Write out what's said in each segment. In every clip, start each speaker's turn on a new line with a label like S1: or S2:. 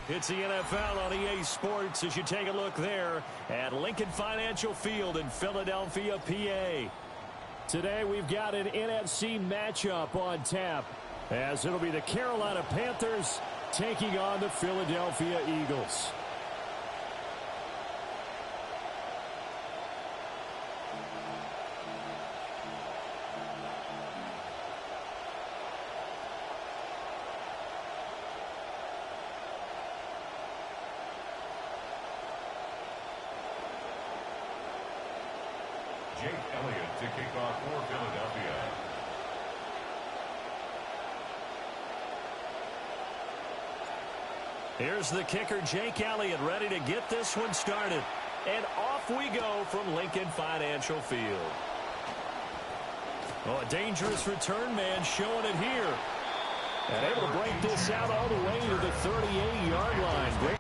S1: It's the NFL on EA Sports as you take a look there at Lincoln Financial Field in Philadelphia, PA. Today we've got an NFC matchup on tap as it'll be the Carolina Panthers taking on the Philadelphia Eagles.
S2: Jake Elliott to kick off for Philadelphia.
S1: Here's the kicker, Jake Elliott, ready to get this one started. And off we go from Lincoln Financial Field. Oh, a dangerous return man showing it here. And able to break this out all the way to the 38-yard line. Great.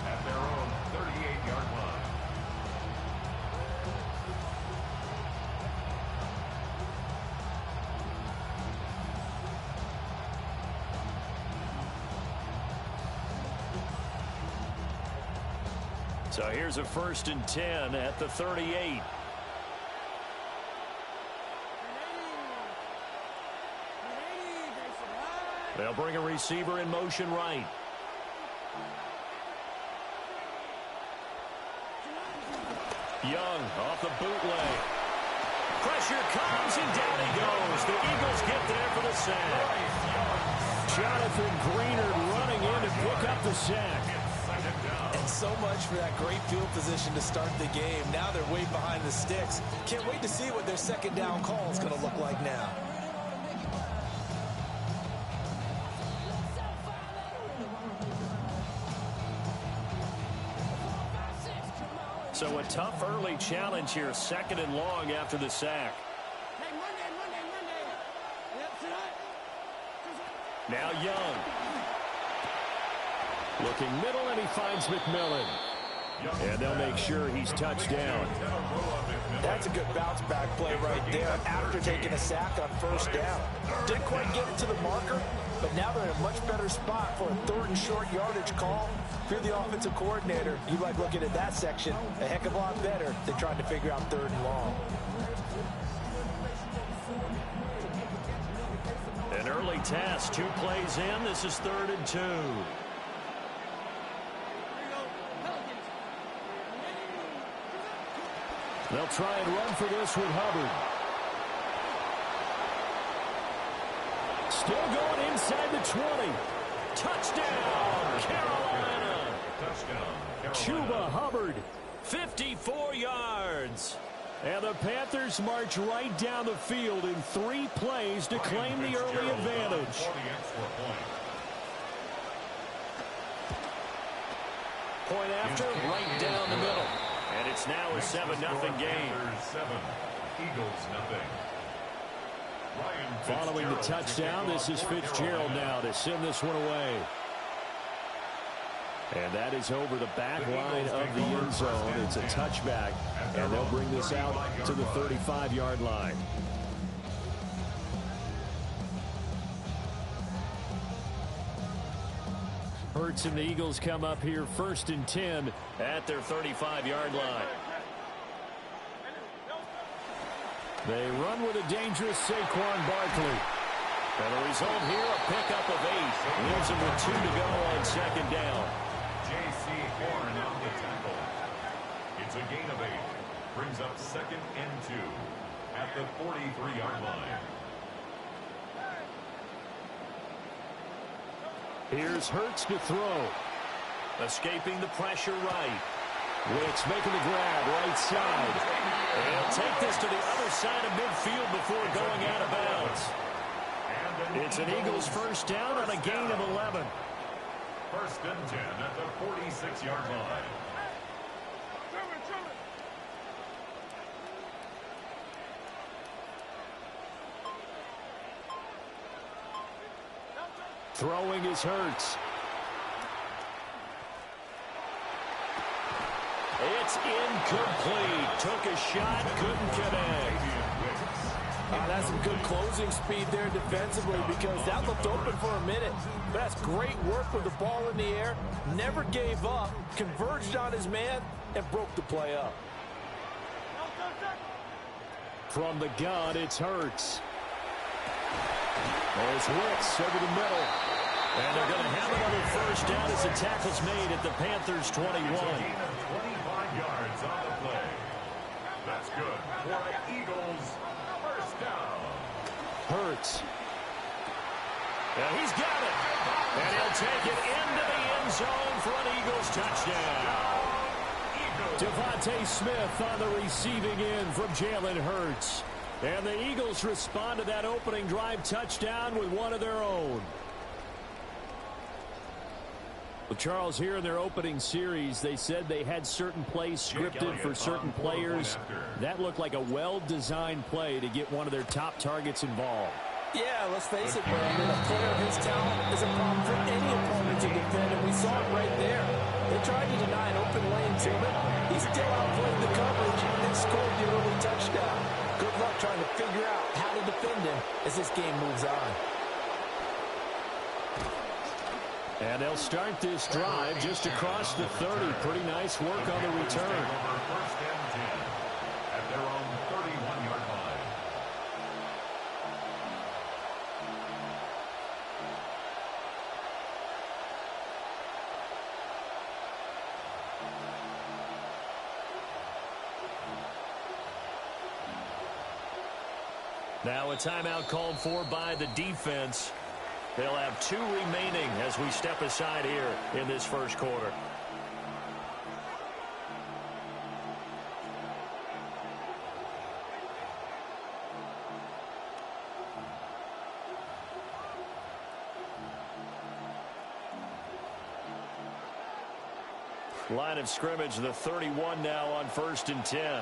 S2: At their own 38-yard line.
S1: So here's a 1st and 10 at the 38. They'll bring a receiver in motion right. Young off the bootleg. Pressure comes and down he goes. The Eagles get there for the sack. Jonathan Greenard running in to pick up the sack.
S3: And so much for that great field position to start the game. Now they're way behind the sticks. Can't wait to see what their second down call is going to look like now.
S1: So a tough early challenge here, 2nd and long after the sack. Now Young. Looking middle, and he finds McMillan. And they'll make sure he's touched down.
S3: That's a good bounce back play right there after taking a sack on 1st down. Didn't quite get it to the marker, but now they're in a much better spot for a 3rd and short yardage call. If you're the offensive coordinator, you like looking at that section a heck of a lot better than trying to figure out 3rd and long.
S1: An early test, 2 plays in. This is 3rd and 2. They'll try and run for this with Hubbard. Still going inside the 20. Touchdown, Carolina.
S2: Touchdown,
S1: Chuba Hubbard, 54 yards. And the Panthers march right down the field in 3 plays to claim the early advantage. Point after, right down the middle. And it's now a 7-0 game.
S2: 7, Eagles nothing.
S1: Following the touchdown, this is Fitzgerald now to send this one away. And that is over the back line of the end zone. It's a touchback, and they'll bring this out to the 35-yard line. Hurts and the Eagles come up here 1st and 10 at their 35-yard line. They run with a dangerous Saquon Barkley. And the result here, a pickup of 8. Leaves them with 2 to go on 2nd down.
S2: J.C. Horn on the tackle. It's a gain of 8. Brings up 2nd and 2 at the 43-yard line.
S1: Here's Hurts to throw. Escaping the pressure right. Wicks making the grab right side. He'll take this to the other side of midfield before going out of bounds. It's an Eagles first down on a gain of 11.
S2: First and 10 at the 46-yard line.
S1: Throwing is Hurts. It's incomplete. Took a shot, couldn't connect.
S3: That's some good closing speed there defensively because that looked open for a minute. But that's great work with the ball in the air. Never gave up, converged on his man, and broke the play up.
S1: From the gun, it's Hurts. There's Wicks over the middle. And they're going to have another first down as the tackle's made at the Panthers' 21.
S2: It's a gain of 25 yards on the play. That's good for the Eagles. First down.
S1: Hurts. And he's got it. And he'll take it into the end zone for an Eagles touchdown. Devontae Smith on the receiving end from Jalen Hurts. And the Eagles respond to that opening drive touchdown with one of their own. Well, Charles, here in their opening series, they said they had certain plays scripted for certain players. That looked like a well-designed play to get one of their top targets involved.
S3: Yeah, let's face it, Brandon. A player of his talent is a problem for any opponent to defend, and we saw it right there. They tried to deny an open lane to him. He still outplayed the coverage and scored the early touchdown. Good luck trying to figure out how to defend him as this game moves on.
S1: And they'll start this drive just across the 30. Pretty nice work on the return.
S2: First and 10 at their own 31-yard line.
S1: Now a timeout called for by the defense. They'll have 2 remaining as we step aside here in this first quarter. Line of scrimmage, the 31 now on first and 10.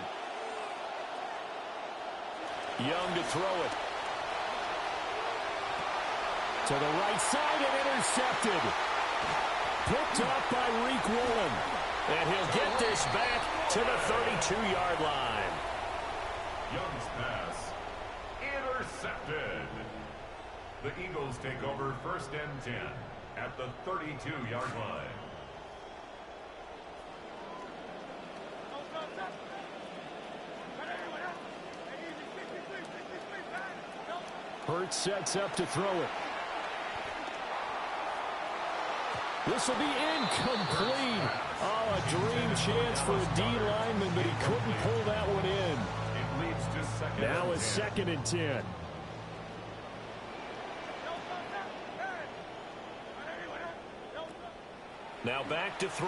S1: Young to throw it. To the right side and intercepted. Picked up by Reek Woolen. And he'll get this back to the 32-yard line.
S2: Young's pass intercepted. The Eagles take over first and 10 at the 32-yard line.
S1: Hurts sets up to throw it. This will be incomplete. Oh, a dream chance for a D lineman, but he couldn't pull that one in.
S2: It leads to second.
S1: Now it's second and 10. Now back to throw.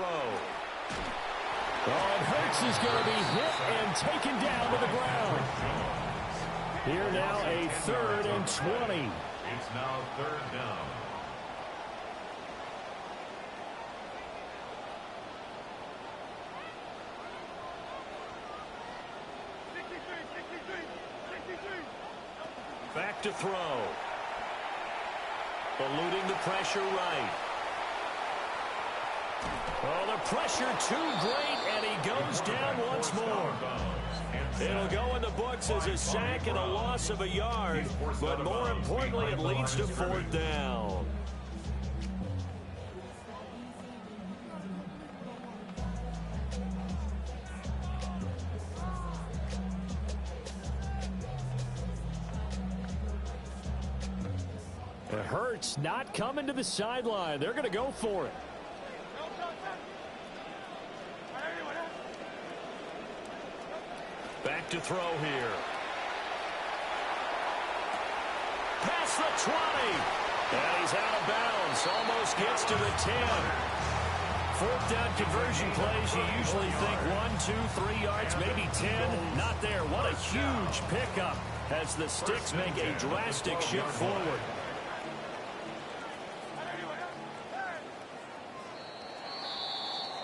S1: Oh, and Hurts is going to be hit and taken down to the ground. Here now a 3rd and 20.
S2: It's now 3rd down.
S1: Back to throw. Eluding the pressure right. Oh, the pressure too great, and he goes down once more. It'll go in the books as a sack and a loss of a yard, but more importantly, it leads to 4th down. It hurts not coming to the sideline. They're going to go for it. Back to throw here. Past the 20. And he's out of bounds. Almost gets to the 10. Fourth down conversion plays, you usually think 1, 2, 3 yards, maybe 10. Not there. What a huge pickup as the Sticks make a drastic shift forward.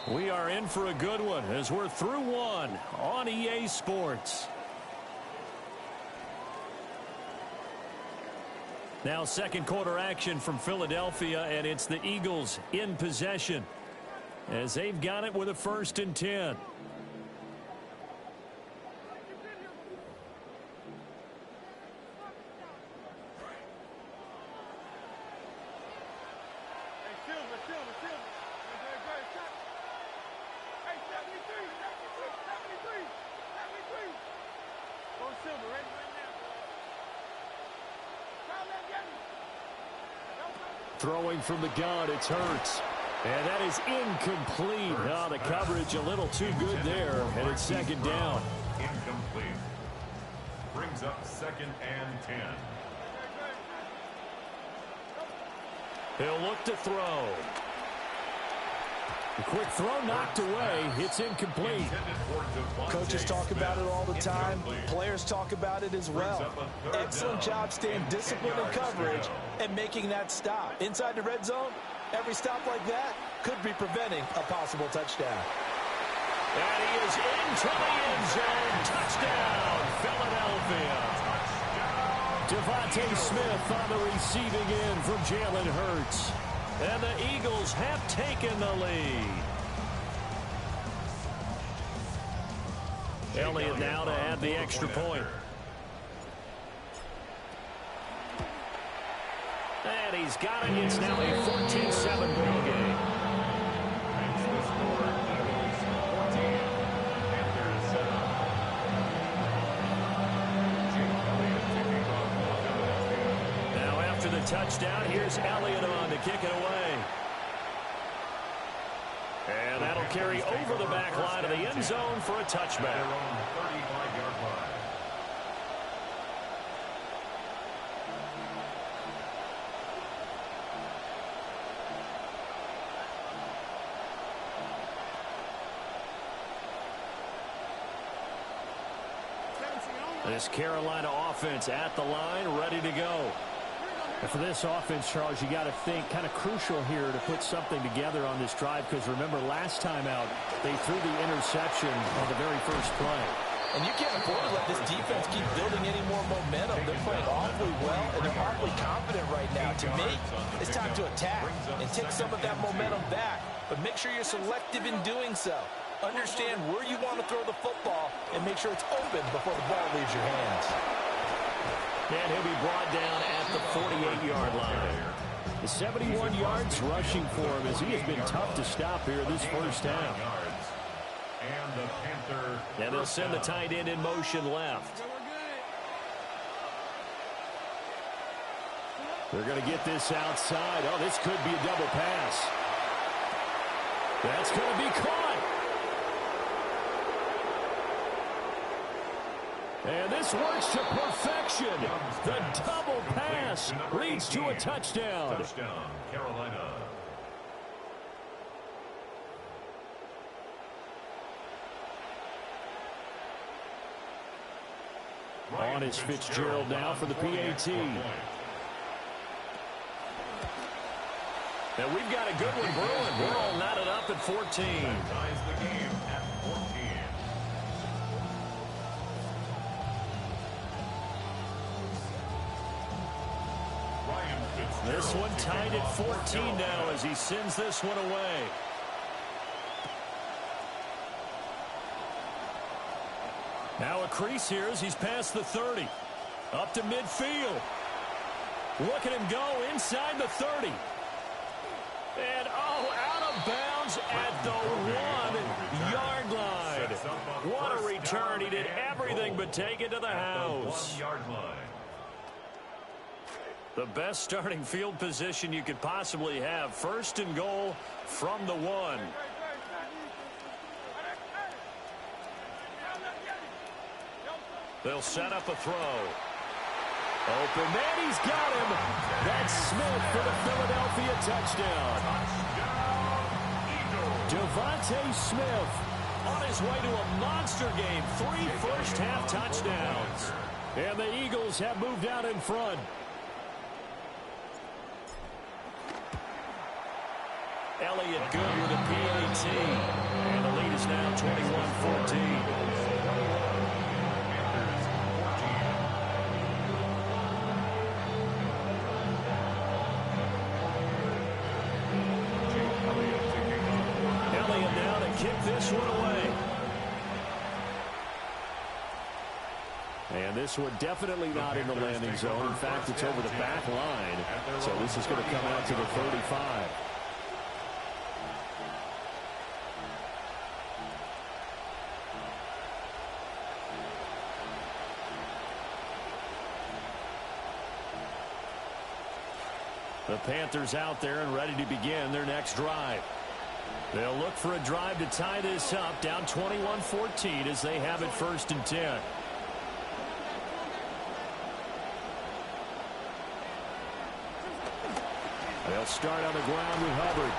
S1: We are in for a good one as we're through one on EA Sports. Now second quarter action from Philadelphia, and it's the Eagles in possession as they've got it with a 1st and 10. Throwing from the gun, it's Hurts. And that is incomplete. Oh, the coverage a little too good there, and it's 2nd down.
S2: Incomplete. Brings up 2nd and 10.
S1: He'll look to throw. A quick throw knocked away. It's incomplete.
S3: Coaches talk about it all the time. Players talk about it as well. Excellent job staying disciplined in coverage and making that stop. Inside the red zone, every stop like that could be preventing a possible touchdown.
S1: And he is into the end zone. Touchdown, Philadelphia. Devontae Smith on the receiving end from Jalen Hurts. And the Eagles have taken the lead. Elliott now to add the extra point. And he's got it. It's now a 14-7 ball game. Now after the touchdown, here's Elliott on to kick it away. And that'll carry over the back line of the end zone for a touchback. This Carolina offense at the line, ready to go.
S4: And for this offense, Charles, you got to think kind of crucial here to put something together on this drive, because remember last time out they threw the interception on the very first play.
S3: And you can't afford to let this defense keep building any more momentum. They're playing awfully well, and they're awfully confident right now. To me, it's time to attack and take some of that momentum back. But make sure you're selective in doing so. Understand where you want to throw the football and make sure it's open before the ball leaves your hands.
S1: And he'll be brought down at the 48-yard line. The 71 yards rushing for him as he has been tough to stop here this first half. And they'll send the tight end in motion left. They're going to get this outside. Oh, this could be a double pass. That's going to be caught. And this works to perfection. The double pass leads to a touchdown.
S2: Touchdown, Carolina.
S1: On is Fitzgerald now for the PAT. Now we've got a good one brewing. We're all knotted up at 14.
S2: Ties the game at 14.
S1: This one tied at 14 now as he sends this one away. Now a crease here as he's past the 30. Up to midfield. Look at him go inside the 30. And, oh, out of bounds at the 1-yard line. What a return. He did everything but take it to the house.
S2: 1-yard line.
S1: The best starting field position you could possibly have. 1st and goal from the 1. They'll set up a throw. Open, and he's got him. That's Smith for the Philadelphia touchdown. Devontae Smith on his way to a monster game. 3 first-half touchdowns. And the Eagles have moved out in front. Elliott good with a PAT. And the lead is now 21-14. Kick this one away. And this one definitely not in the landing zone. In fact, it's over the back line. So this is going to come out to the 35. The Panthers out there and ready to begin their next drive. They'll look for a drive to tie this up, down 21-14 as they have it 1st and 10. They'll start on the ground with Hubbard.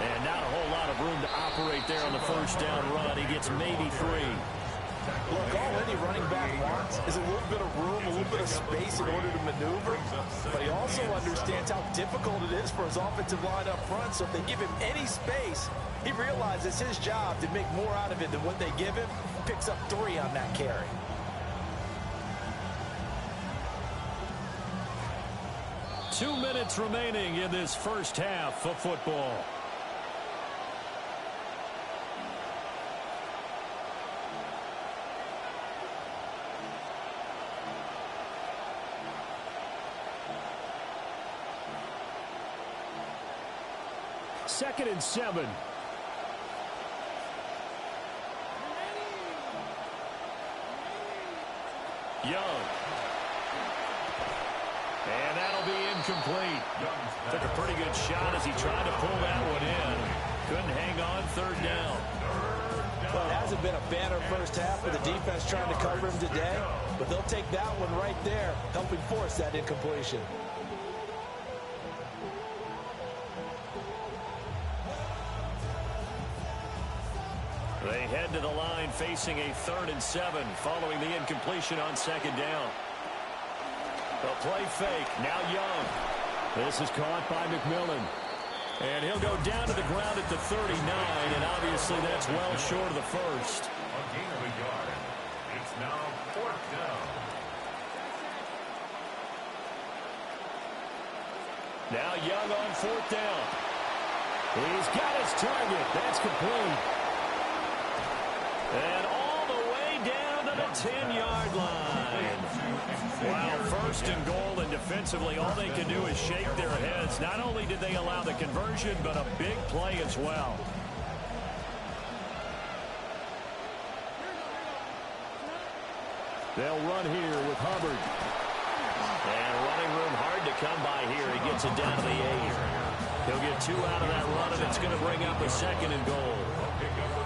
S1: And not a whole lot of room to operate there on the first down run. He gets maybe 3.
S3: Look, all any running back wants is a little bit of room, a little bit of space in order to maneuver. But he also understands how difficult it is for his offensive line up front. So if they give him any space, he realizes his job to make more out of it than what they give him. Picks up 3 on that carry.
S1: Two minutes remaining in this first half of football. Second and 7. Young. And that'll be incomplete. Took a pretty good shot as he tried to pull that one in. Couldn't hang on 3rd down.
S3: Well, it hasn't been a banner first half with the defense trying to cover him today, but they'll take that one right there, helping force that incompletion.
S1: They head to the line facing a 3rd and 7 following the incompletion on 2nd down. The play fake. Now Young. This is caught by McMillan. And he'll go down to the ground at the 39, and obviously that's well short of the first.
S2: A gain of a yard. It's now 4th down.
S1: Now Young on 4th down. He's got his target. That's complete. And all the way down to the 10-yard line. Wow, 1st and goal, and defensively all they can do is shake their heads. Not only did they allow the conversion, but a big play as well. They'll run here with Hubbard. And running room hard to come by here. He gets it down to the 8. He'll get 2 out of that run, and it's going to bring up a 2nd and goal.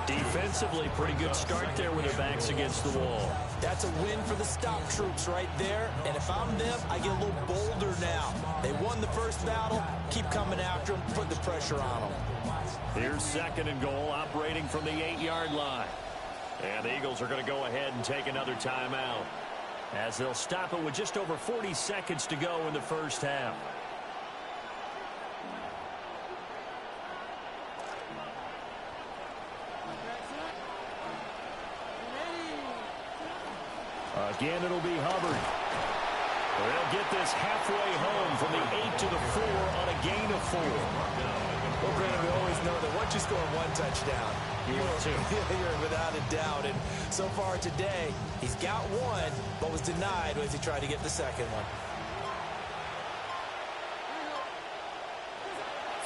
S1: Defensively, pretty good start there with their backs against the wall.
S3: That's a win for the stop troops right there. And if I'm them, I get a little bolder now. They won the first battle. Keep coming after them. Put the pressure on them.
S1: Here's 2nd and goal, operating from the 8-yard line. And the Eagles are going to go ahead and take another timeout, as they'll stop it with just over 40 seconds to go in the first half. Again, it'll be Hubbard. They'll get this halfway home from the 8 to the 4 on a gain of 4.
S3: Well, Brandon, we always know that once you score 1 touchdown, you're without a doubt. And so far today, he's got 1, but was denied as he tried to get the 2nd one.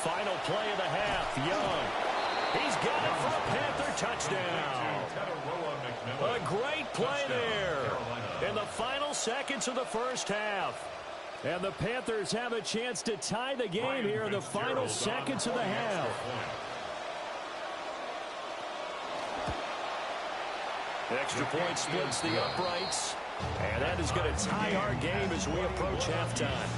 S1: Final play of the half, Young. He's got it for a Panther touchdown. A great play there in the final seconds of the first half. And the Panthers have a chance to tie the game here in the final seconds of the half. Extra point splits the uprights. And that is going to tie our game as we approach halftime.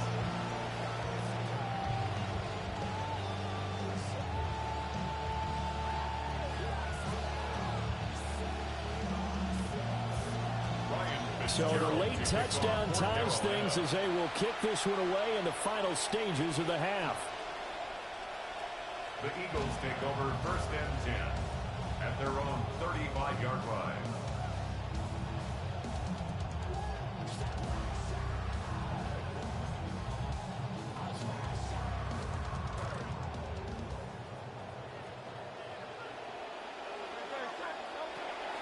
S1: that touchdown ties things as they will kick this one away in the final stages of the half.
S2: The Eagles take over first and 10 at their own 35-yard line.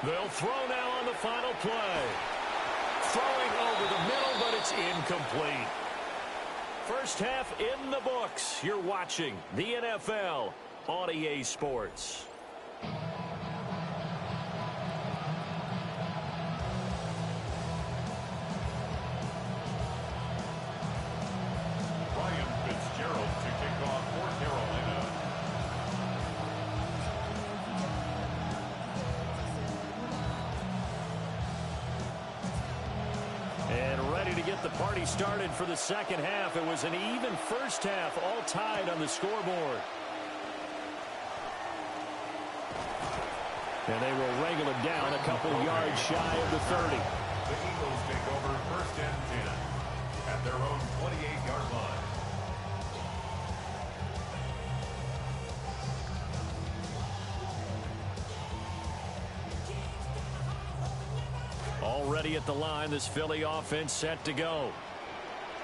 S1: They'll throw now on the final play. Throwing over the middle, but it's incomplete. First half in the books. You're watching the NFL on EA Sports.
S2: Ryan Fitzgerald to kick off for Carolina.
S1: And ready to get the party started for the second half. It was an even first half, all tied on the scoreboard. And they will wrangle it down a couple yards shy of the 30.
S2: The Eagles take over first and 10 at their own 28-yard line.
S1: Already at the line, this Philly offense set to go.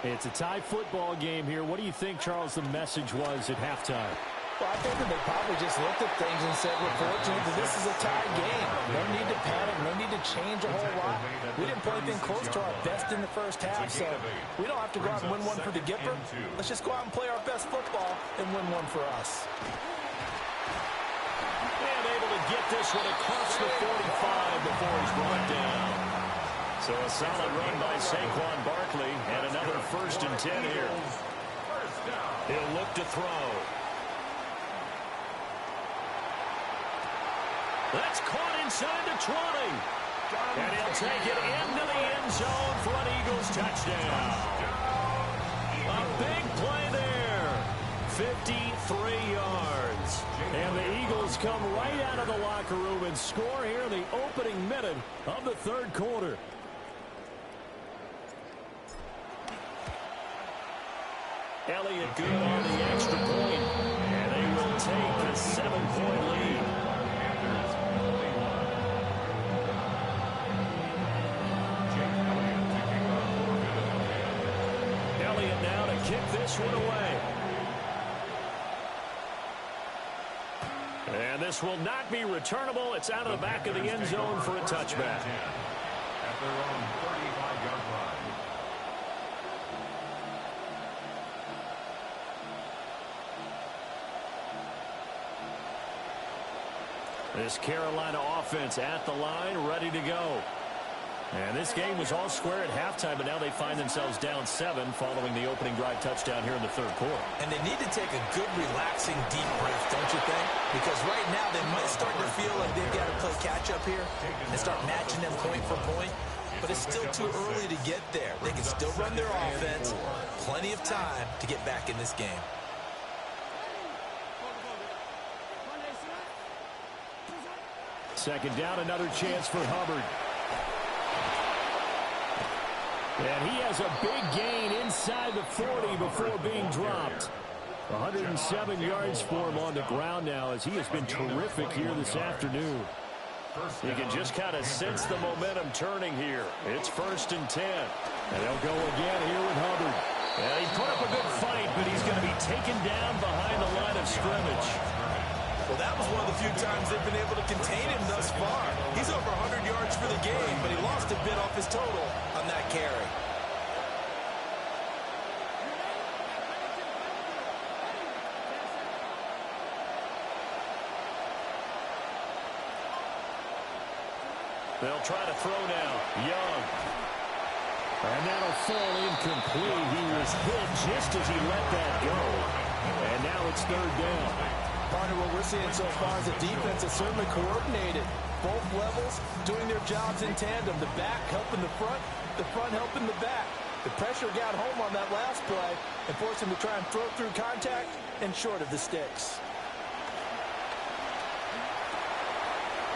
S1: It's a tie football game here. What do you think, Charles, the message was at halftime?
S3: Well, I think that they probably just looked at things and said, we're fortunate that this is a tie game. No need to panic, no need to change a whole lot. We didn't play anything close to our best in the first half, so we don't have to go out and win one for the Gipper. Let's just go out and play our best football and win one for us.
S1: And able to get this one across the 45 before he's brought down. So a solid run by Saquon Barkley and another first and 10 here. He'll look to throw. That's caught inside the 20. And he'll take it into the end zone for an Eagles touchdown. A big play there. 53 yards. And the Eagles come right out of the locker room and score here in the opening minute of the third quarter. Elliott good on the extra point. And they will take a 7-point lead. Elliott now to kick this one away. And this will not be returnable. It's out of the back of the end zone for a touchback.
S2: At their own 35-yard line.
S1: This Carolina offense at the line, ready to go. And this game was all square at halftime, but now they find themselves down 7 following the opening drive touchdown here in the third quarter.
S3: And they need to take a good, relaxing, deep breath, don't you think? Because right now they might start to feel like they've got to play catch-up here and start matching them point for point. But it's still too early to get there. They can still run their offense. Plenty of time to get back in this game.
S1: Second down, another chance for Hubbard. And he has a big gain inside the 40 before being dropped. 107 yards for him on the ground now as he has been terrific here this afternoon. You can just kind of sense the momentum turning here. It's first and 10. And they'll go again here with Hubbard. And he put up a good fight, but he's going to be taken down behind the line of scrimmage.
S3: Well, that was one of the few times they've been able to contain him thus far. He's over 100 yards for the game, but he lost a bit off his total on that carry.
S1: They'll try to throw now. Young. And that'll fall incomplete. He was hit just as he let that go. And now it's third down.
S3: Part of what we're seeing so far is the defense is certainly coordinated. Both levels doing their jobs in tandem. The back helping the front helping the back. The pressure got home on that last play and forced him to try and throw through contact and short of the sticks.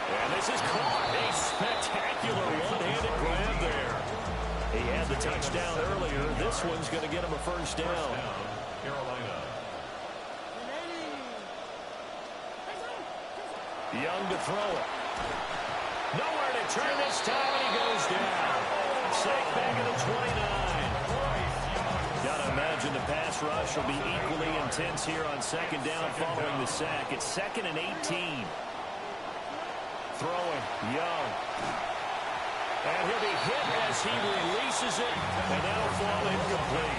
S1: And this is caught. A spectacular one-handed grab there. He had the touchdown earlier. This one's going to get him a first down.
S2: Carolina.
S1: Young to throw it. Nowhere to turn this time, and he goes down. Sacked back at the 29. Got to imagine the pass rush will be equally intense here on second down following the sack. It's 2nd and 18. Throwing, Young. And he'll be hit as he releases it, and that'll fall incomplete.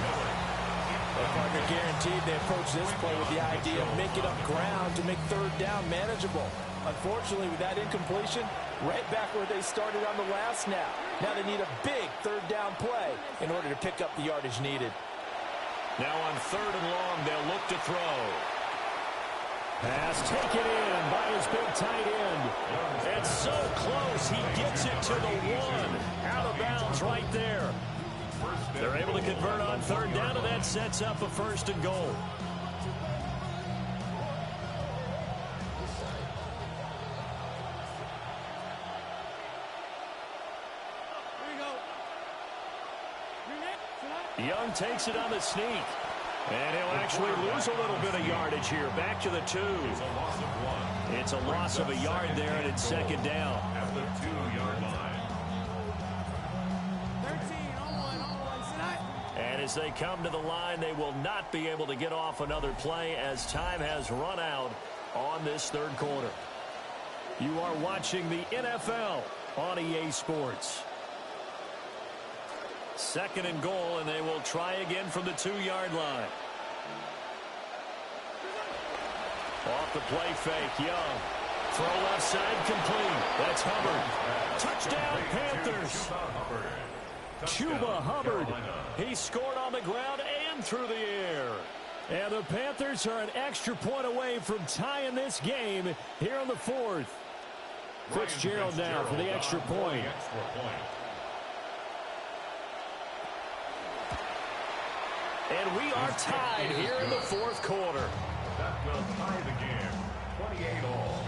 S3: Well, Parker, guaranteed they approach this play with the idea of making up ground to make third down manageable. Unfortunately, with that incompletion, right back where they started on the last snap. Now they need a big third down play in order to pick up the yardage needed.
S1: Now on 3rd and long, they'll look to throw. Pass taken in by his big tight end. And so close, he gets it to the 1. Out of bounds right there. They're able to convert on 3rd down, and that sets up a 1st and goal. Young takes it on the sneak. And he'll actually lose a little bit of yardage here. Back to the 2. It's a loss of a yard there, and it's 2nd down.
S2: At the 2-yard line.
S1: And as they come to the line, they will not be able to get off another play as time has run out on this 3rd quarter. You are watching the NFL on EA Sports. 2nd and goal, and they will try again from the 2-yard line. Off the play fake, Young. Throw left side complete. That's Hubbard. Touchdown, Panthers. Chuba Hubbard. He scored on the ground and through the air. And the Panthers are an extra point away from tying this game here in the 4th. Fitzgerald now for the extra point. And we are tied here in the 4th quarter.
S2: That will tie the game. 28 all.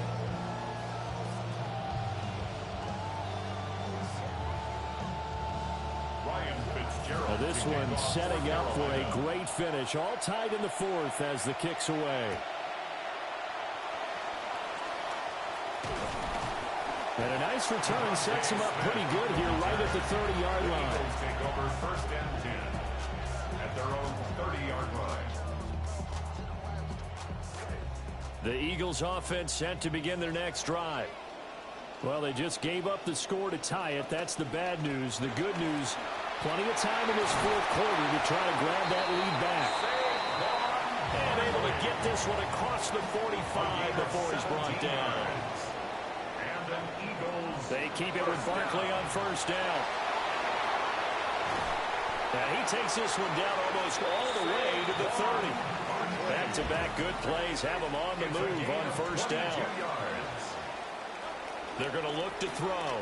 S2: Ryan Fitzgerald.
S1: Well, this one setting up for a great finish. All tied in the 4th as the kick's away. And a nice return sets him up pretty good here right at the 30-yard line.
S2: Eagles take over 1st and 10 at their own 30-yard line.
S1: The Eagles offense set to begin their next drive. Well, they just gave up the score to tie it. That's the bad news. The good news, plenty of time in this 4th quarter to try to grab that lead back. And able to get this one across the 45 before he's brought down.
S2: And an Eagles.
S1: They keep it with Barkley on 1st down. Now he takes this one down almost all the way to the 30. Back-to-back good plays have him on the move on 1st down. They're going to look to throw.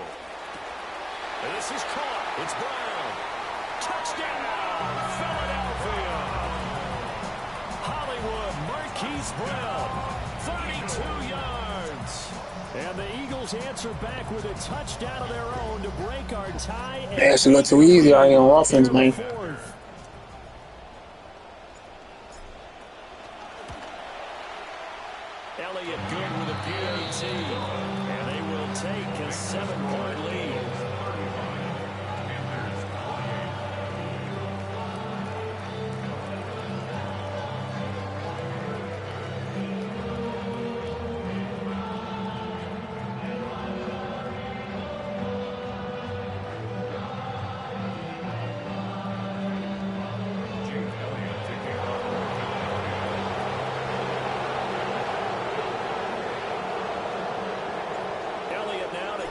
S1: And this is caught. It's Brown. Touchdown, Philadelphia. Hollywood Marquise Brown, 32 yards. And the Eagles answer back with a touchdown of their own to break our tie.
S5: Yeah, it's a little too easy out here on offense, man.
S1: Elliott good with a PAT. And they will take a 7-point lead.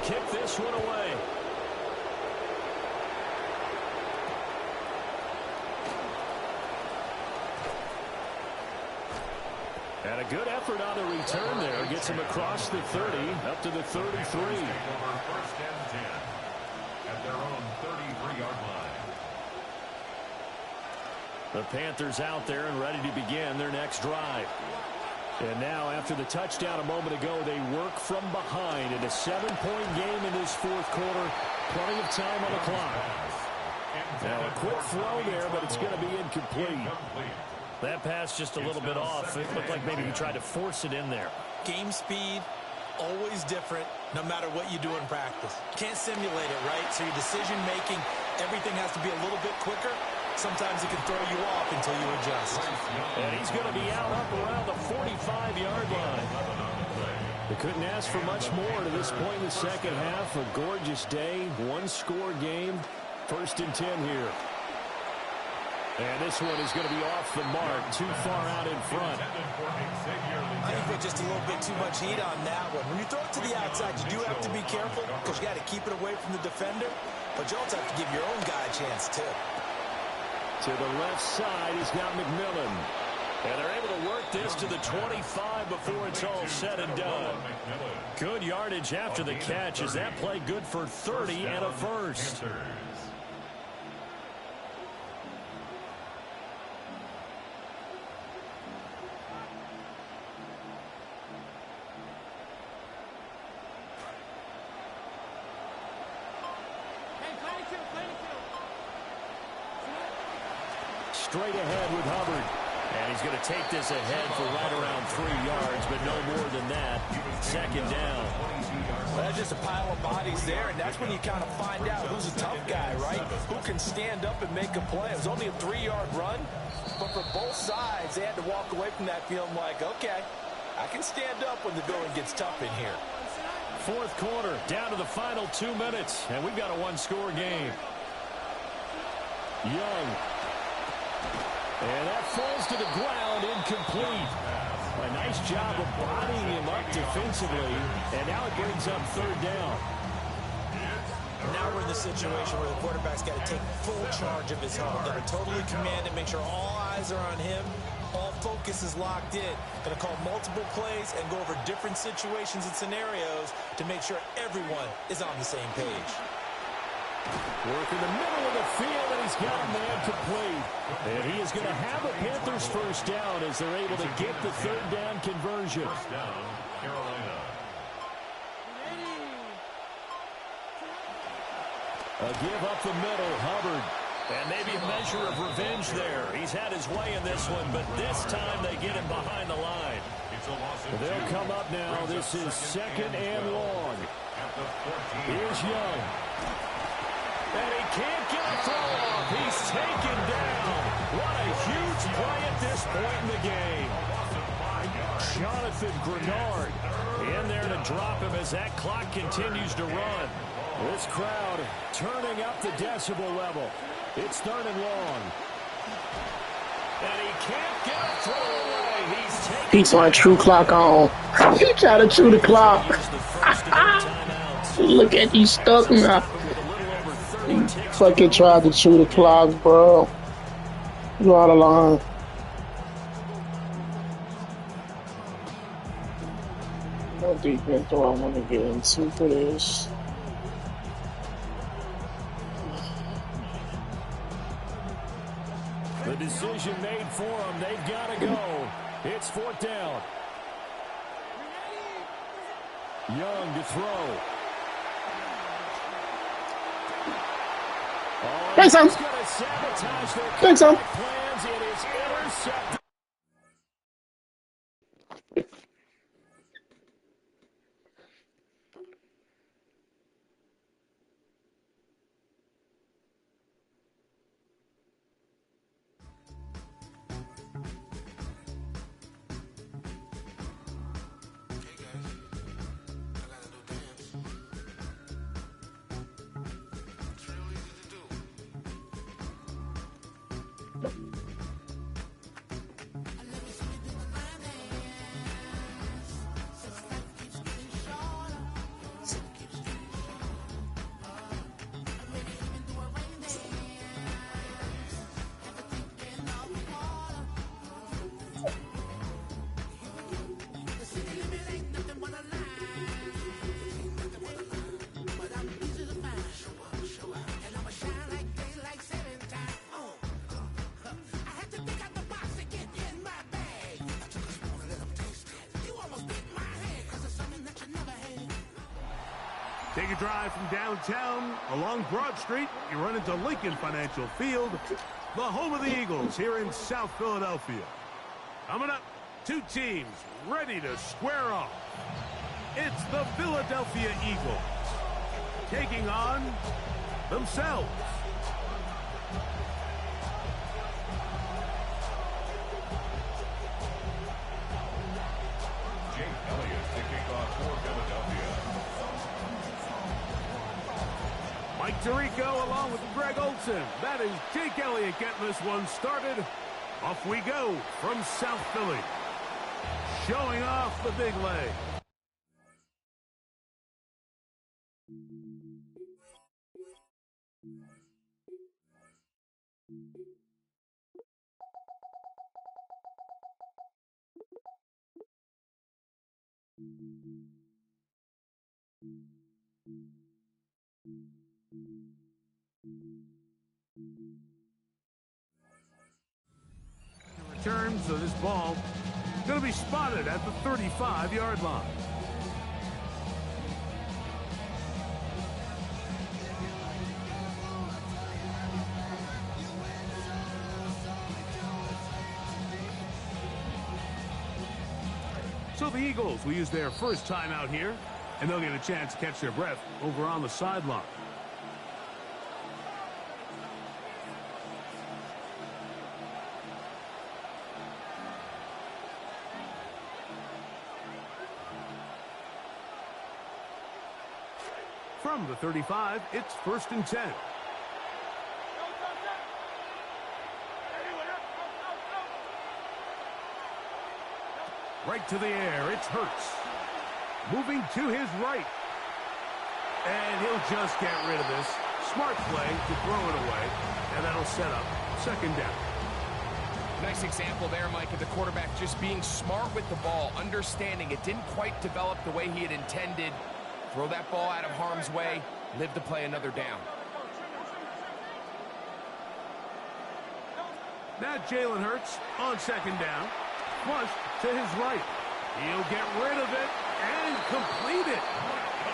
S1: Kick this one away. And a good effort on the return there. Gets him across the 30, up to the 33.
S2: Over 1st and 10 at their own 33-yard line.
S1: The Panthers out there and ready to begin their next drive. And now, after the touchdown a moment ago, they work from behind in a 7-point game in this 4th quarter. Plenty of time on the clock. Now, a quick throw there, but it's going to be incomplete. That pass just a little bit off. It looked like maybe he tried to force it in there.
S3: Game speed, always different, no matter what you do in practice. Can't simulate it, right? So your decision-making, everything has to be a little bit quicker. Sometimes it can throw you off until you adjust.
S1: And he's going to be out up around the 45-yard line. They couldn't ask for much more to this point in the second half. A gorgeous day, one-score game. 1st and 10 here. And this one is going to be off the mark, too far out in front.
S3: I think put just a little bit too much heat on that one. When you throw it to the outside, you do have to be careful because you got to keep it away from the defender. But you also have to give your own guy a chance, too.
S1: To the left side, he's got McMillan. And they're able to work this to the 25 before it's all said and done. Good yardage after the catch. Is that play good for 30 and a first? Straight ahead with Hubbard. And he's going to take this ahead for right around 3 yards, but no more than that. 2nd down.
S3: Well, that's just a pile of bodies there, and that's when you kind of find out who's a tough guy, right? Who can stand up and make a play. It was only a 3-yard run, but for both sides, they had to walk away from that feeling like, okay, I can stand up when the going gets tough in here.
S1: 4th quarter, down to the final 2 minutes, and we've got a one-score game. Young. And that falls to the ground, incomplete. A nice job of bodying him up defensively, and now it brings up 3rd down.
S3: Now we're in the situation where the quarterback's got to take full charge of his home. Got to totally command it, make sure all eyes are on him. All focus is locked in. Going to call multiple plays and go over different situations and scenarios to make sure everyone is on the same page.
S1: Work in the middle of the field, and he's got a man complete. And he is going to have a Panthers 1st down as they're able to get the 3rd down conversion.
S2: 1st down, Carolina.
S1: A give up the middle, Hubbard. And maybe a measure of revenge there. He's had his way in this one, but this time they get him behind the line. They'll come up now. This is 2nd and long. Here's Young. And he can't get a throw off. He's taken down. What a huge play at this point in the game. Jonathan Grenard in there to drop him as that clock continues to run. This crowd turning up the decibel level. It's 3rd and long. And he can't get a throw away. He's taken
S5: He's on true clock on. He tried to chew the clock. Look at you stuck now. He fucking tried to chew the clock, bro. You out of line. What defense do I want to get into for this?
S1: The decision made for them. They've got to go. It's 4th down. Young to throw.
S5: Thanks, son. Thanks, son.
S1: Plans. It is intercepted.
S6: Take a drive from downtown along Broad Street. You run into Lincoln Financial Field, the home of the Eagles here in South Philadelphia. Coming up, two teams ready to square off. It's the Philadelphia Eagles taking on themselves.
S2: Jake Elliott to kick off for Philadelphia.
S6: Mike Tirico along with Greg Olsen. That is Jake Elliott getting this one started. Off we go from South Philly. Showing off the big leg. Return, so this ball going to be spotted at the 35-yard line. So the Eagles will use their first time out here, and they'll get a chance to catch their breath over on the sideline. From the 35, it's 1st and 10. Right to the air, it's Hurts. Moving to his right. And he'll just get rid of this. Smart play to throw it away, and that'll set up 2nd down.
S7: Nice example there, Mike, of the quarterback just being smart with the ball, understanding it didn't quite develop the way he had intended. Throw that ball out of harm's way, live to play another down.
S6: Now Jalen Hurts on 2nd down. Flush to his right. He'll get rid of it and complete it.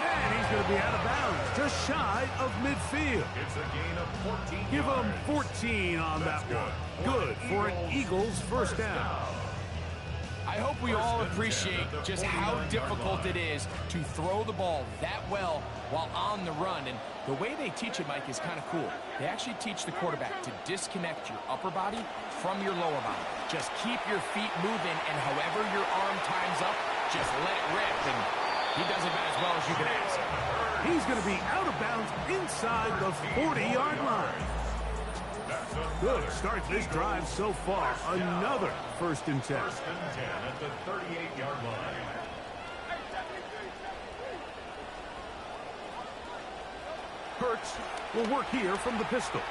S6: And he's going to be out of bounds, just shy of midfield.
S2: It's a gain of 14
S6: Give
S2: yards.
S6: him 14 on that one. Good for an Eagles first down.
S7: I hope we all appreciate just how difficult it is to throw the ball that well while on the run. And the way they teach it, Mike, is kind of cool. They actually teach the quarterback to disconnect your upper body from your lower body. Just keep your feet moving, and however your arm times up, just let it rip. And he does it about as well as you can ask.
S6: He's going to be out of bounds inside the 40-yard line. Good start this drive so far. Another 1st and 10.
S2: 1st and 10 at the 38-yard line.
S6: Hurts will work here from the pistol.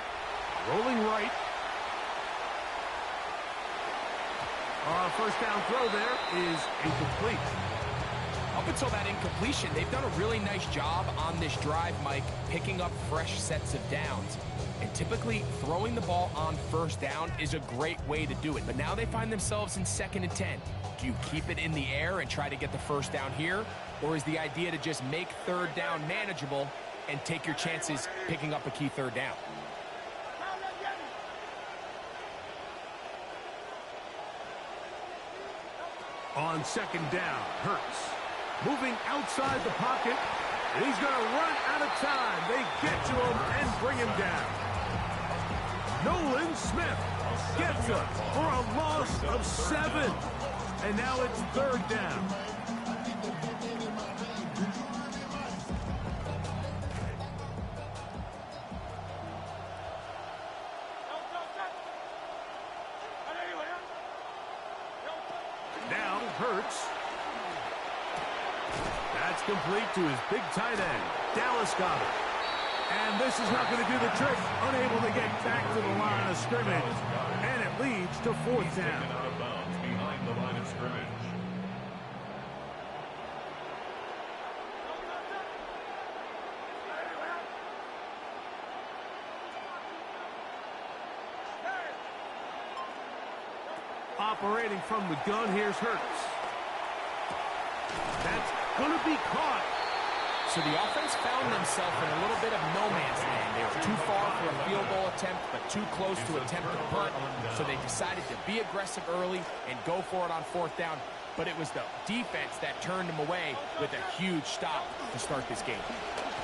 S6: Rolling right. First down throw there is incomplete.
S7: Up until that incompletion, they've done a really nice job on this drive, Mike, picking up fresh sets of downs. And typically, throwing the ball on 1st down is a great way to do it. But now they find themselves in 2nd and 10. Do you keep it in the air and try to get the 1st down here? Or is the idea to just make 3rd down manageable and take your chances picking up a key 3rd down?
S6: On 2nd down, Hurts moving outside the pocket. And he's going to run out of time. They get to him and bring him down. Nolan Smith gets up for a loss of 7. And now it's 3rd down. Now Hurts. That's complete to his big tight end, Dallas Goedert. And this is not going to do the trick. Unable to get back to the line of scrimmage. And it leads to 4th down.
S2: Out of bounds behind the line of scrimmage.
S6: Operating from the gun, here's Hurts. That's going to be caught.
S7: So the offense found themselves in a little bit of no man's land. They were too far for a field goal attempt, but too close to attempt a punt. So they decided to be aggressive early and go for it on fourth down. But it was the defense that turned them away with a huge stop to start this game.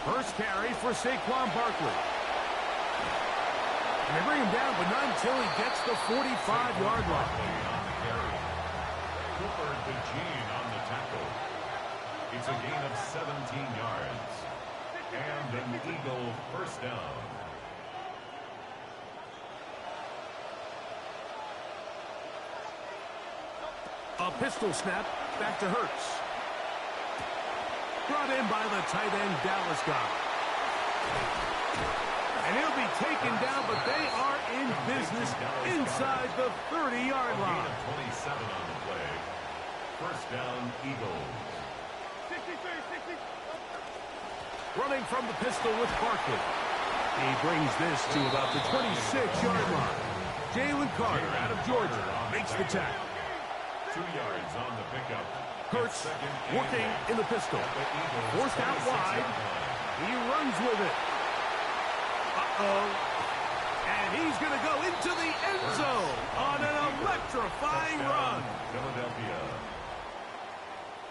S6: First carry for Saquon Barkley. And they bring him down, but not until he gets the 45-yard line.
S2: Cooper DeJean on the tackle. It's a gain of 17 yards. And an Eagle first down.
S6: A pistol snap back to Hurts. Brought in by the tight end Dallas guy. And he'll be taken down, but they are in business inside the 30-yard line.
S2: 27 on the play. First down, Eagles.
S6: Running from the pistol with Barkley. He brings this to about the 26-yard line. Jalen Carter out of Georgia makes the tackle.
S2: 2 yards on the pickup.
S6: Hurts working in the pistol. Forced out wide. He runs with it. Uh-oh. And he's going to go into the end zone on an electrifying run.
S2: Philadelphia.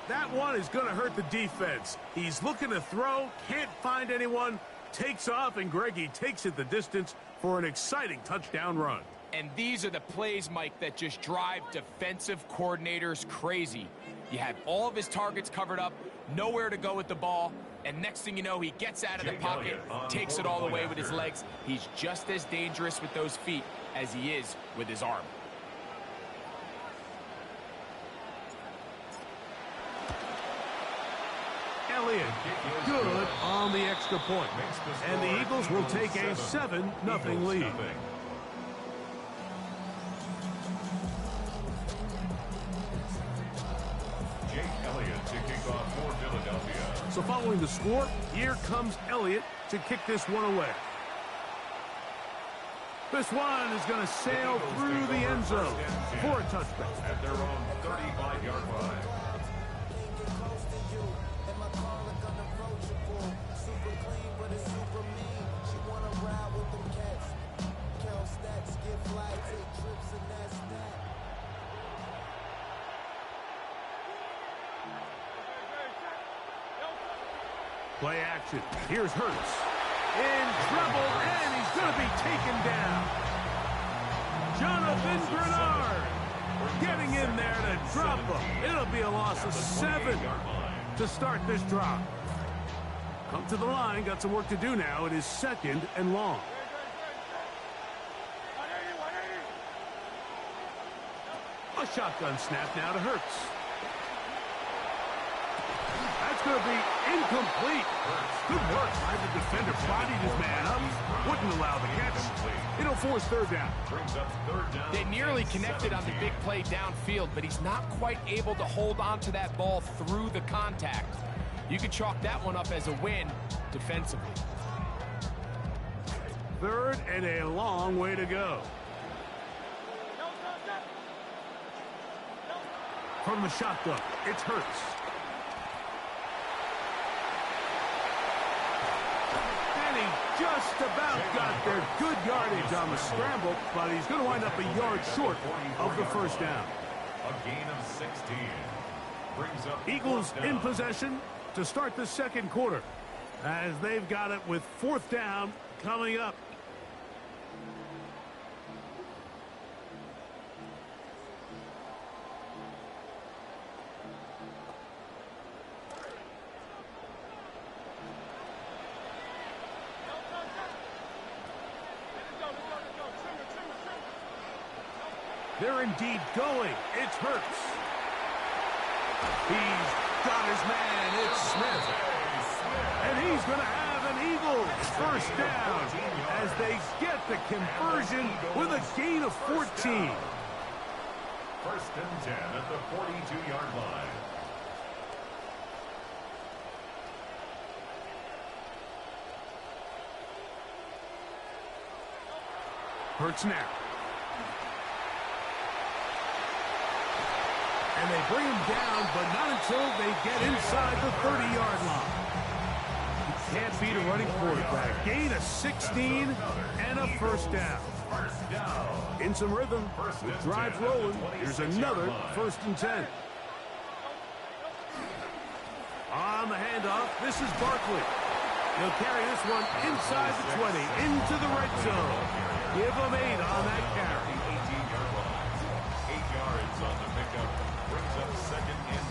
S6: That one is going to hurt the defense. He's looking to throw, can't find anyone, takes off, and Greggy takes it the distance for an exciting touchdown run.
S7: And these are the plays, Mike, that just drive defensive coordinators crazy. You have all of his targets covered up, nowhere to go with the ball, and next thing you know, he gets out of the pocket, takes it all the way with his legs. He's just as dangerous with those feet as he is with his arm.
S6: Elliott, good on the extra point. And the Eagles will take a 7-0 lead.
S2: Jake Elliott to kick off for Philadelphia.
S6: So following the score, here comes Elliott to kick this one away. This one is going to sail through the end zone for a touchdown.
S2: At their own 35-yard line.
S6: Play action. Here's Hurts. In trouble, and he's going to be taken down. Jonathan Bernard getting in there to drop him. It'll be a loss of 7 to start this drop. Come to the line. Got some work to do now. It is 2nd and long. A shotgun snap now to Hurts. That's going to be incomplete. Good work by the defender. Bodied his man up. Wouldn't allow the catch. It'll force third down.
S7: They nearly connected on the big play downfield, but he's not quite able to hold on to that ball through the contact. You could chalk that one up as a win defensively.
S6: 3rd and a long way to go. From the shotgun, it's Hurts. Just about got their good yardage on the scramble, but he's going to wind up a yard short of the first down.
S2: A gain of 16. Brings up
S6: Eagles in possession to start the second quarter, as they've got it with 4th down coming up. They're indeed going. It's Hurts. He's got his man. It's Smith. And he's going to have an Eagles first down as they get the conversion with a gain of 14.
S2: 1st and 10 at the 42-yard line.
S6: Hurts now. And they bring him down, but not until they get inside the 30-yard line. Can't beat a running quarterback. Gain of 16 and a first down. In some rhythm, with drives rolling, here's another 1st and 10. On the handoff, this is Barkley. He'll carry this one inside the 20, into the red zone. Give him 8 on that carry.
S2: 18-yard line. 8 yards on the pickup. Brings up 2nd and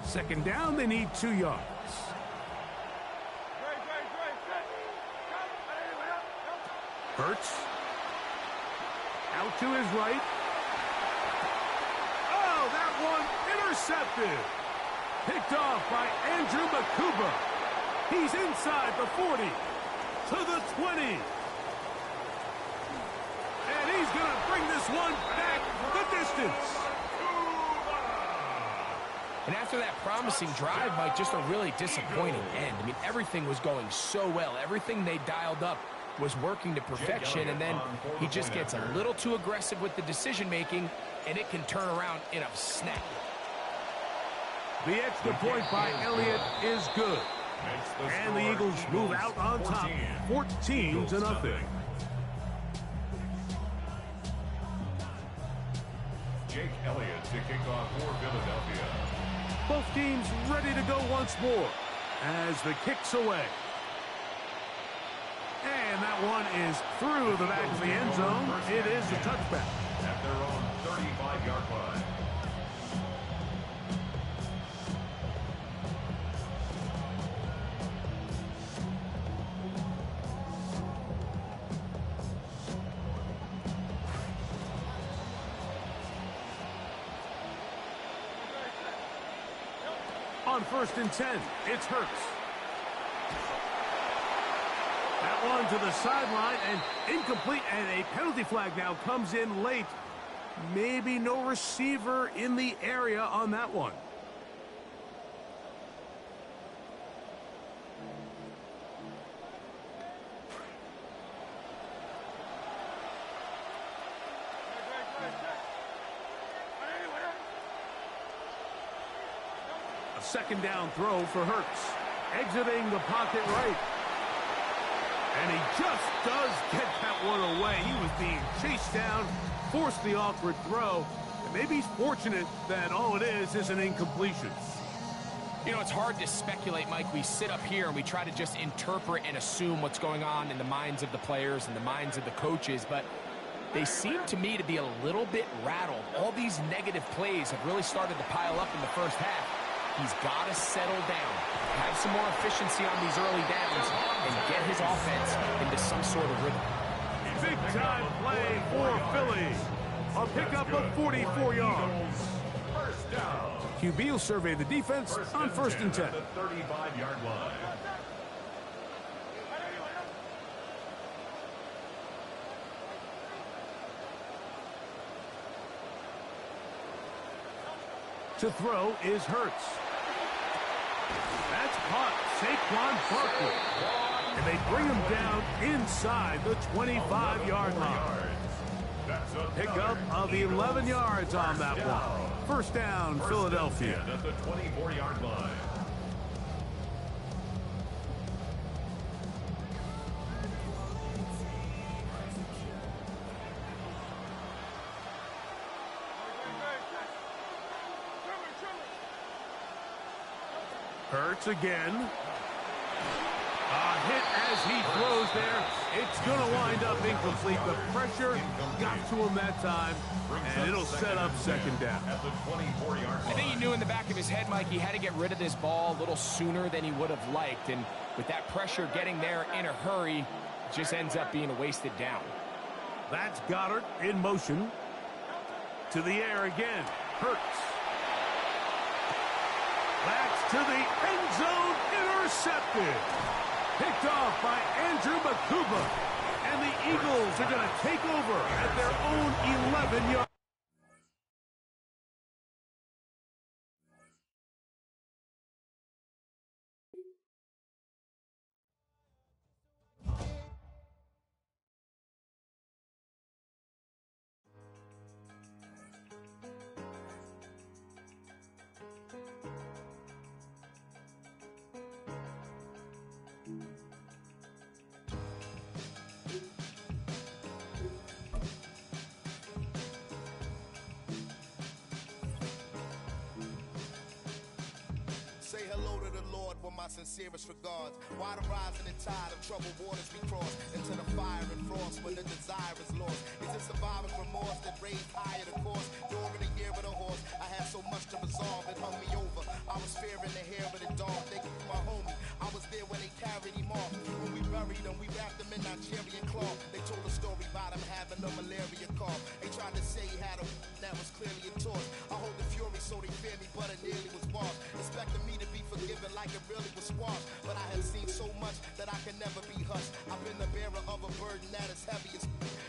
S2: 2.
S6: Second down, they need 2 yards. Hurts. Out to his right. Oh, that one intercepted. Picked off by Andrew Makuba. He's inside the 40 to the 20. And he's going to bring this one back the distance.
S7: And after that promising drive, Mike, just a really disappointing end. I mean, everything was going so well. Everything they dialed up was working to perfection, and then he just gets a little too aggressive with the decision-making, and it can turn around in a snap.
S6: The extra point by Elliott is good. And the Eagles move out on top, 14-0.
S2: Jake Elliott to kick off for Philadelphia.
S6: Both teams ready to go once more as the kick's away. And that one is through the back of the end zone. It is a touchback.
S2: At their own 35-yard line.
S6: On 1st and 10, it's Hurts. That one to the sideline and incomplete, and a penalty flag now comes in late. Maybe no receiver in the area on that one. A 2nd down throw for Hurts. Exiting the pocket right. And he just does get that one away. He was being chased down, forced the awkward throw. And maybe he's fortunate that all it is an incompletion.
S7: You know, it's hard to speculate, Mike. We sit up here and we try to just interpret and assume what's going on in the minds of the players and the minds of the coaches, but they seem to me to be a little bit rattled. All these negative plays have really started to pile up in the first half. He's got to settle down, have some more efficiency on these early downs, and get his offense into some sort of rhythm.
S6: Big-time play for Philly. A pickup of 44 yards.
S2: First down.
S6: QB will survey the defense on 1st and 10.
S2: At the 35-yard line.
S6: To throw is Hurts. That's caught. Saquon Barkley. And they bring him down inside the 25-yard line. Pickup of 11 yards on that one. 1st down, Philadelphia.
S2: At the 24-yard line.
S6: Hurts again. A hit as he throws there. It's going to wind up incomplete. The pressure got to him that time, and it'll set up 2nd down.
S2: At the 24-yard line.
S7: I think he knew in the back of his head, Mike, he had to get rid of this ball a little sooner than he would have liked. And with that pressure getting there in a hurry, it just ends up being a wasted down.
S6: That's Goddard in motion. To the air again. Hurts. That's to the end zone. Intercepted. Picked off by Andrew Makuba. And the Eagles are going to take over at their own 11-yard.
S8: my sincerest regards. Why the rising and tide of troubled waters we cross into the fire and frost when the desire is lost? Is it surviving remorse that raised higher the course? During the year of the horse, I had so much to resolve, it hung me over. I was fearing the hair of the dog. They keep my homie. I was there when they carried him off. When we buried him, we wrapped him in Nigerian cloth. They told a story about him having a malaria cough. They tried to say he had a that was clearly a torch. I hold the fury so they fear me, but it nearly was washed. Expecting me to be forgiven like it really was squashed. But I have seen so much that I can never be hushed. I've been the bearer of a burden that is heavy as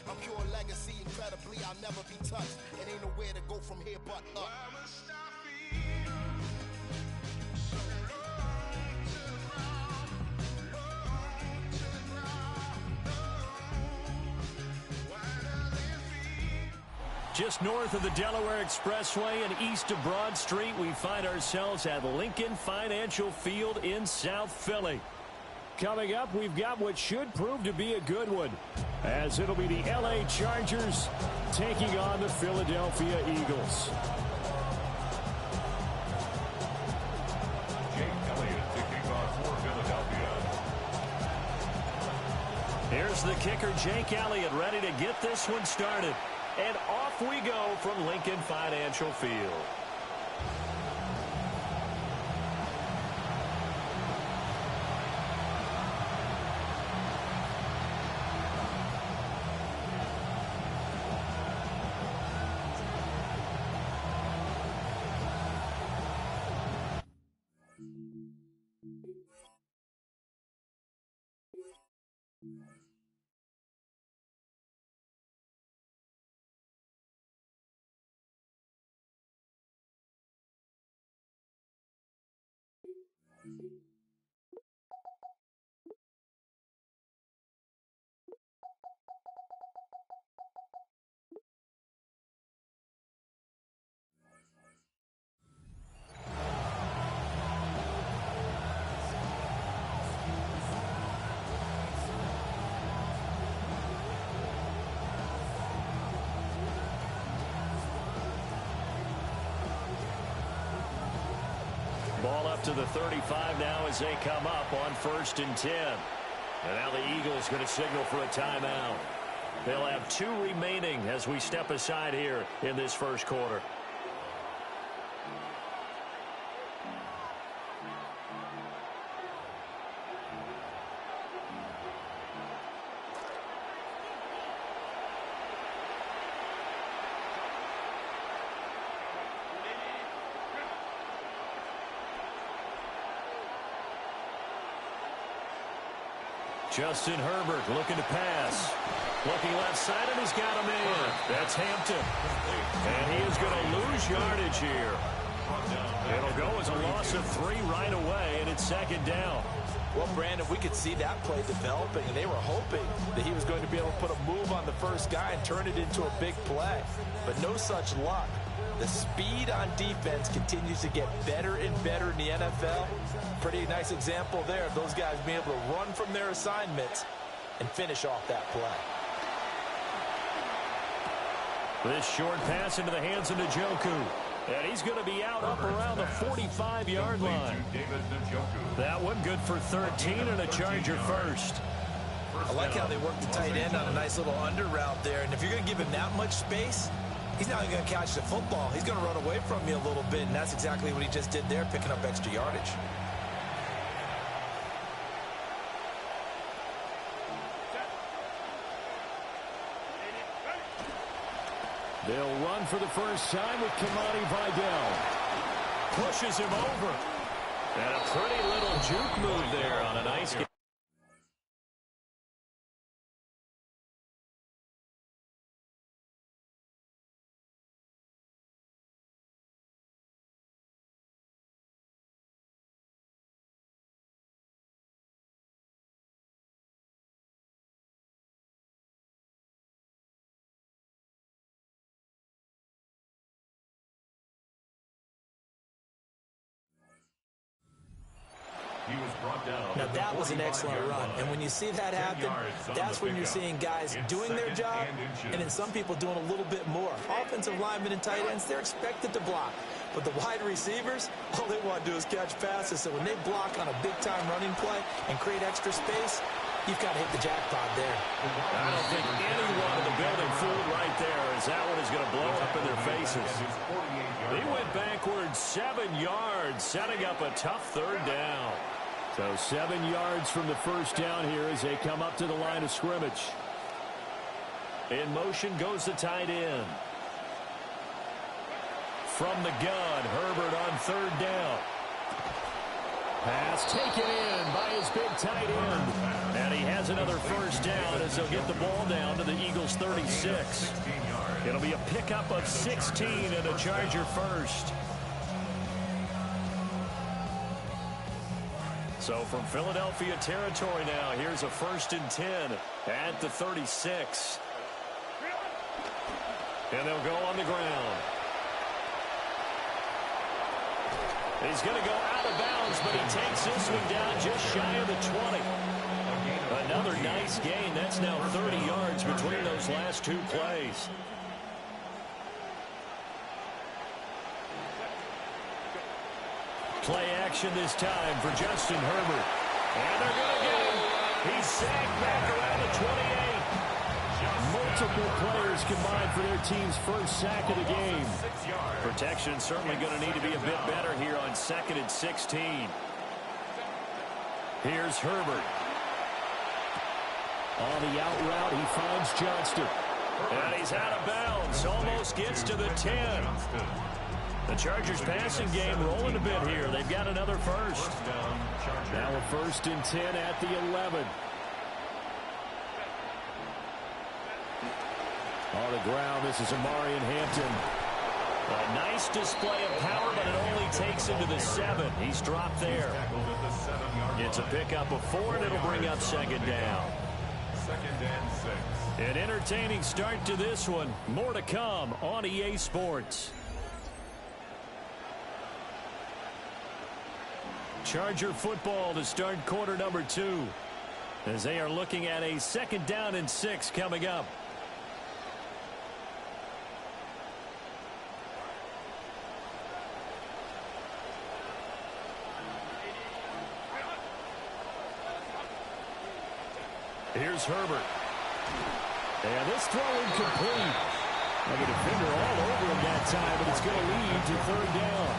S8: I'm pure legacy, incredibly I'll never be touched. It ain't nowhere to go from here but up.
S1: Just north of the Delaware Expressway and east of Broad Street, we find ourselves at Lincoln Financial Field in South Philly. Coming up, we've got what should prove to be a good one, as it'll be the L.A. Chargers taking on the Philadelphia Eagles.
S2: Jake Elliott to kick off for Philadelphia.
S1: Here's the kicker, Jake Elliott, ready to get this one started. And off we go from Lincoln Financial Field. Ball up to the 35 now as they come up on 1st and 10. And now the Eagles going to signal for a timeout. They'll have 2 remaining as we step aside here in this first quarter. Justin Herbert looking to pass. Looking left side, and he's got him in. That's Hampton. And he is going to lose yardage here. It'll go as a loss of 3 right away, and it's 2nd down.
S3: Well, Brandon, we could see that play developing, and they were hoping that he was going to be able to put a move on the first guy and turn it into a big play. But no such luck. The speed on defense continues to get better and better in the NFL. Pretty nice example there of those guys being able to run from their assignments and finish off that play.
S1: This short pass into the hands of Njoku. And he's going to be out up around the 45-yard line. That one good for 13 and a Charger first.
S3: I like how they work the tight end on a nice little under route there. And if you're going to give him that much space, he's not going to catch the football. He's going to run away from you a little bit, and that's exactly what he just did there, picking up extra yardage.
S1: They'll run for the first time with Kamani Vidal. Pushes him over. And a pretty little juke move there on a nice game.
S3: Now that was an excellent run, and when you see that happen, that's when you're seeing guys doing their job, and then some people doing a little bit more. Offensive linemen and tight ends, they're expected to block, But the wide receivers, all they want to do is catch passes. So when they block on a big-time running play and create extra space, you've got to hit the jackpot there.
S1: I don't think anyone in the building fooled right there, as that one is going to blow up in their faces. He went backwards 7 yards, setting up a tough third down. So 7 yards from the first down here as they come up to the line of scrimmage. In motion goes the tight end. From the gun, Herbert on third down. Pass taken in by his big tight end. And he has another first down as they'll get the ball down to the Eagles' 36. It'll be a pickup of 16 and a Charger first. So from Philadelphia territory now, here's a 1st and 10 at the 36. And they'll go on the ground. He's going to go out of bounds, but he takes this one down just shy of the 20. Another nice gain. That's now 30 yards between those last 2 plays. Play action this time for Justin Herbert. And they're going to get him. He's sacked back around the 28. Multiple players combined for their team's first sack of the game. Protection certainly going to need to be a bit better here on 2nd and 16. Here's Herbert. On the out route, he finds Johnston. And he's out of bounds. Almost gets to the 10. The Chargers passing game rolling a bit here. They've got another first. Now a 1st and 10 at the 11. On the ground, this is Amarian Hampton. A nice display of power, but it only takes him to the 7. He's dropped there. It's a pickup of 4, and it'll bring up 2nd down.
S2: 2nd and 6.
S1: An entertaining start to this one. More to come on EA Sports. Charger football to start quarter number 2. As they are looking at a 2nd down and 6 coming up. Here's Herbert. And this throw incomplete. And the defender all over him that time, but it's going to lead to 3rd down.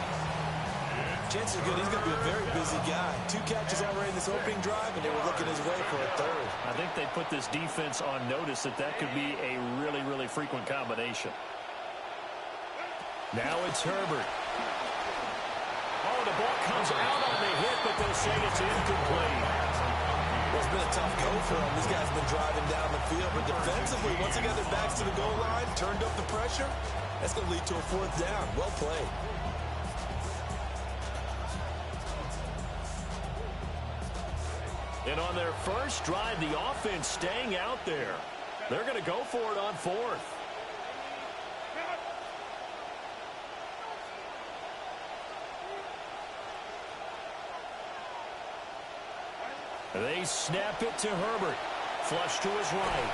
S3: Chances are good he's going to be a very busy guy. 2 catches already in this opening drive, and they were looking his way for a 3rd.
S1: I think they put this defense on notice that could be a really, really frequent combination. Now it's Herbert. Oh, the ball comes out on the hit, but they'll say it's incomplete.
S3: Well, it's been a tough go for them. These guys have been driving down the field, but defensively, once they got their backs to the goal line, turned up the pressure, that's going to lead to a 4th down. Well played.
S1: And on their first drive, the offense staying out there. They're going to go for it on 4th. They snap it to Herbert. Flush to his right.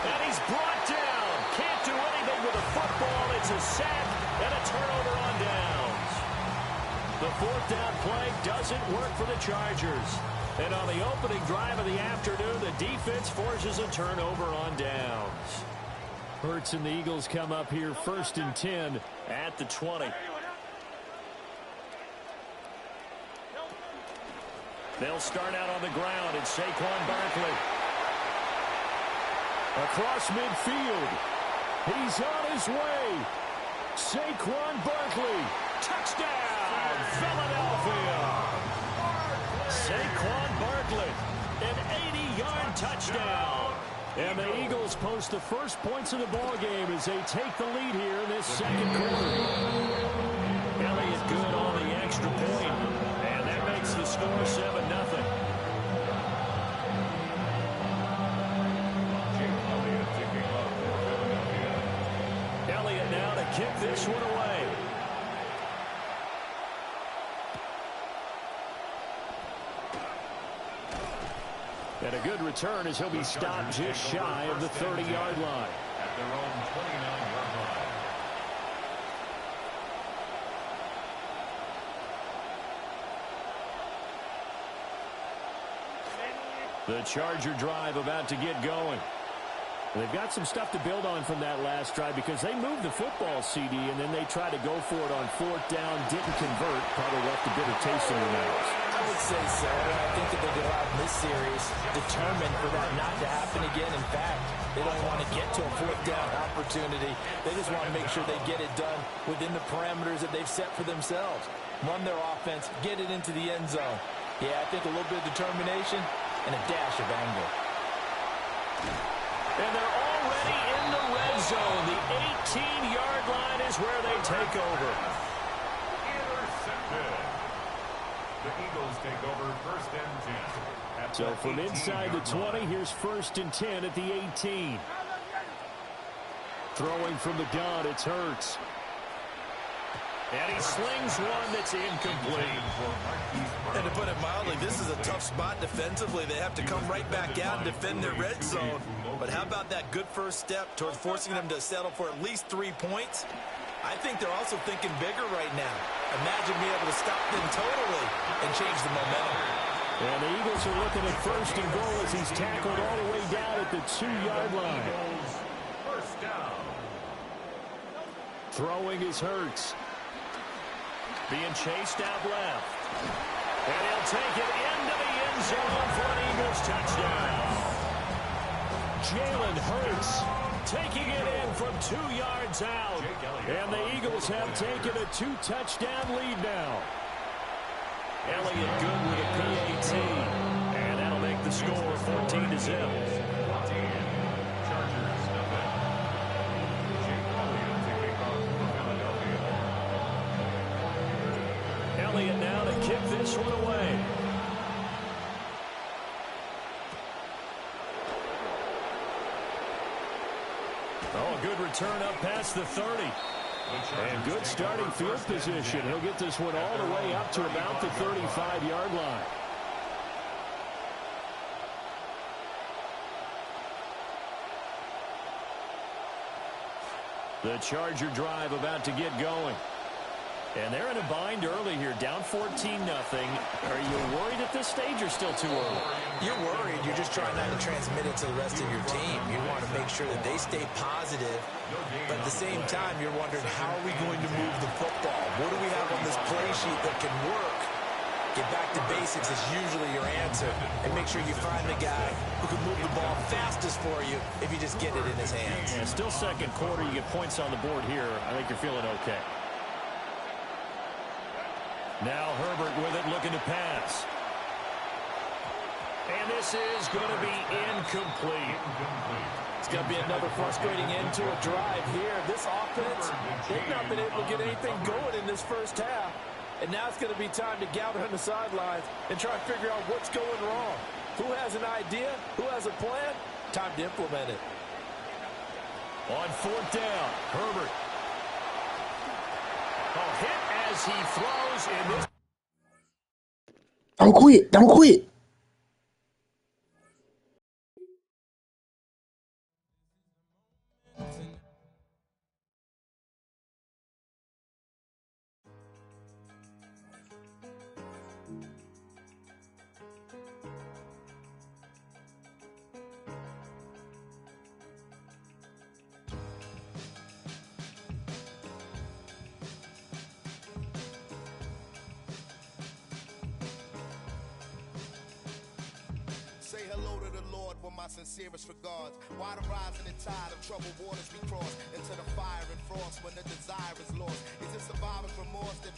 S1: And he's brought down. Can't do anything with the football. It's a sack and a turnover on downs. The 4th down play doesn't work for the Chargers. And on the opening drive of the afternoon, the defense forces a turnover on downs. Hurts and the Eagles come up here 1st and 10 at the 20. They'll start out on the ground. It's Saquon Barkley. Across midfield. He's on his way. Saquon Barkley. Touchdown, Philadelphia. Saquon Barkley, an 80-yard touchdown. And the Eagles post the first points of the ball game as they take the lead here in this 2nd quarter. Elliott good on the extra point, and that makes the score 7-0. Elliott now to kick this one away. And a good return as he'll be stopped just shy of the 30-yard line.
S2: At their own 29-yard line.
S1: The Charger drive about to get going.
S4: They've got some stuff to build on from that last drive because they moved the football, CD, and then they tried to go for it on 4th down, didn't convert, probably left a bitter taste in their mouths.
S3: I would say so. I think that they'll go out in this series determined for that not to happen again. In fact, they don't want to get to a 4th down opportunity. They just want to make sure they get it done within the parameters that they've set for themselves. Run their offense, get it into the end zone. Yeah, I think a little bit of determination and a dash of anger.
S1: And they're already in the red zone. The 18-yard line is where they take over.
S2: Intercepted. The Eagles take over 1st and 10.
S1: So from inside the 20, here's 1st and 10 at the 18. Throwing from the gun, it's Hurts. And he slings one that's incomplete.
S9: And to put it mildly, this is a tough spot defensively. They have to come right back out and defend their red zone. But how about that good first step towards forcing them to settle for at least 3 points? I think they're also thinking bigger right now. Imagine being able to stop them totally and change the momentum.
S1: And the Eagles are looking at 1st and goal as he's tackled all the way down at the 2-yard line.
S2: 1st down.
S1: Throwing is Hurts. Being chased out left. And he'll take it into the end zone for an Eagles touchdown. Jalen Hurts taking it in from 2 yards out. And the Eagles have taken a 2-touchdown lead now. Elliott good with a PAT. And that'll make the score 14-0. Elliott now to kick this one away. Oh, a good return up past the 30. And good starting field position. He'll get this one all the way up to about the 35-yard line. The Charger drive about to get going. And they're in a bind early here, down 14-0. Are you worried at this stage or still too early?
S3: You're worried. You're just trying not to transmit it to the rest of your team. You want to make sure that they stay positive. But at the same time, you're wondering, how are we going to move the football? What do we have on this play sheet that can work? Get back to basics is usually your answer. And make sure you find the guy who can move the ball fastest for you if you just get it in his hands.
S1: Yeah, still 2nd quarter. You get points on the board here. I think you're feeling okay. Now Herbert with it, looking to pass. And this is going to be incomplete.
S3: It's going to be another frustrating end to a drive here. This offense, they've not been able to get anything going in this first half. And now it's going to be time to gather on the sidelines and try and figure out what's going wrong. Who has an idea? Who has a plan? Time to implement it.
S1: On 4th down, Herbert. A hit as he throws in this.
S5: Don't quit. Don't quit.
S8: Say hello to the Lord with my sincerest regards. Why the rising and tide of troubled waters we cross into the fire and frost when the desire is lost? Is it survivor's remorse that